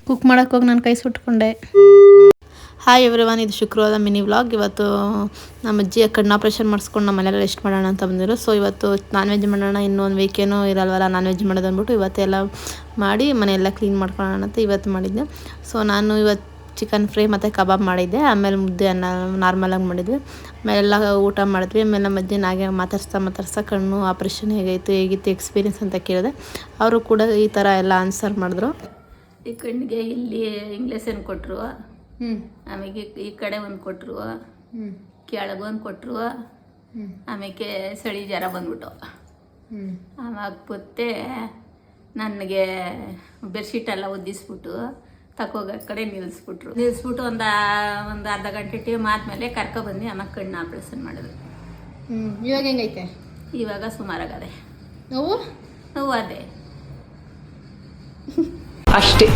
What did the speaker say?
Cook ಮಾಡೋಕ್ಕೆ ಹೋಗಿ ನಾನು ಕೈ ಸುಟ್ಕೊಂಡೆ. ಹಾಯ್ ಎವ್ರಿವನ್, ಇದು ಶುಕ್ರವಾರ ಮಿನಿ ವ್ಲಾಗ್. ಇವತ್ತು ನಮ್ಮ ಅಜ್ಜಿ ಕಣ್ಣು ಆಪ್ರೇಷನ್ ಮಾಡಿಸ್ಕೊಂಡು ನಮ್ಮ ಮನೇಲಿ ರೆಸ್ಟ್ ಮಾಡೋಣ ಅಂತ ಬಂದಿರು. ಸೊ ಇವತ್ತು ನಾನ್ ವೆಜ್ ಮಾಡೋಣ, ಇನ್ನೊಂದು ವೀಕೇನೋ ಇರಲ್ವಲ್ಲ ನಾನ್ ವೆಜ್ ಮಾಡೋದು ಅಂದ್ಬಿಟ್ಟು ಇವತ್ತೆಲ್ಲ ಮಾಡಿ ಮನೆಯೆಲ್ಲ ಕ್ಲೀನ್ ಮಾಡ್ಕೊಳ್ಳೋಣ ಅಂತ ಇವತ್ತು ಮಾಡಿದ್ದೆ. ಸೊ ನಾನು ಇವತ್ತು ಚಿಕನ್ ಫ್ರೈ ಮತ್ತು ಕಬಾಬ್ ಮಾಡಿದ್ದೆ. ಆಮೇಲೆ ಮುದ್ದೆ ಅನ್ನ ನಾರ್ಮಲಾಗಿ ಮಾಡಿದ್ವಿ. ಆಮೇಲೆಲ್ಲ ಊಟ ಮಾಡಿದ್ವಿ. ಆಮೇಲೆ ನಮ್ಮ ಅಜ್ಜಿನಾಗೆ ಮಾತಾಡ್ಸ್ತಾ ಕಣ್ಣು ಆಪ್ರೇಷನ್ ಹೇಗಿತ್ತು ಎಕ್ಸ್ಪೀರಿಯನ್ಸ್ ಅಂತ ಕೇಳಿದೆ. ಅವರು ಕೂಡ ಈ ಥರ ಎಲ್ಲ ಆನ್ಸರ್ ಮಾಡಿದ್ರು. ಈ ಕಣ್ಣಿಗೆ ಇಲ್ಲಿ ಇಂಗ್ಲೇಷನ್ ಕೊಟ್ಟರು, ಆಮೇಲೆ ಈ ಕಡೆ ಒಂದು ಕೊಟ್ಟರು, ಕೆಳಗೆ ಒಂದು ಕೊಟ್ಟರು, ಆಮೇಲೆ ಚಳಿ ಜ್ವರ ಬಂದ್ಬಿಟ್ಟು ಆವಾಗ ಪೊತ್ತೆ ನನಗೆ ಬೆಡ್ಶೀಟೆಲ್ಲ ಒದ್ದಿಸ್ಬಿಟ್ಟು ತಕೋಗ ಕಡೆ ನಿಲ್ಲಿಸ್ಬಿಟ್ಟು ಒಂದು ಅರ್ಧ ಗಂಟೆ ಟೈಮ್ ಆದಮೇಲೆ ಕರ್ಕೊಬಂದು ಆಮೇಲೆ ಕಣ್ಣು ಆಪ್ರೇಷನ್ ಮಾಡಿದ್ರು. ಇವಾಗ ಹೆಂಗೈತೆ? ಇವಾಗ ಸುಮಾರಾಗದೆ. ನೋವು ಅದೇ ಅಷ್ಟೇ.